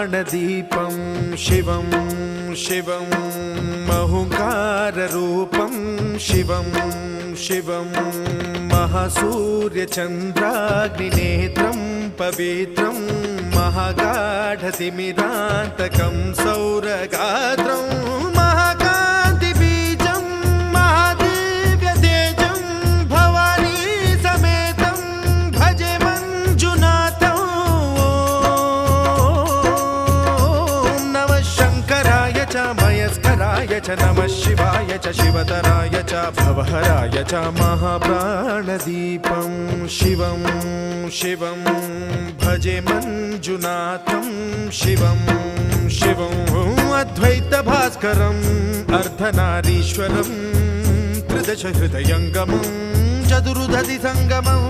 महाप्राणदीपं शिवं शिवं महुङ्काररूपं शिवं शिवं महासूर्यचन्द्राग्निनेत्रं पवित्रं महागाढतिमिरान्तकं सौरगात्रं महाकान्तिबीजं महादिव्यतेजं भवानी समेतं भजे मञ्जुनाथं। ॐ नमः शङ्कराय च मयस्कराय च नमः शिवाय च शिवतराय च भवहराय च महाप्राणदीपं शिवं शिवं भजे मञ्जुनाथं शिवं शिवं अद्वैतभास्करम् अर्धनारीश्वरं त्रिदश हृदयङ्गमं चतुर्दधि सङ्गमम्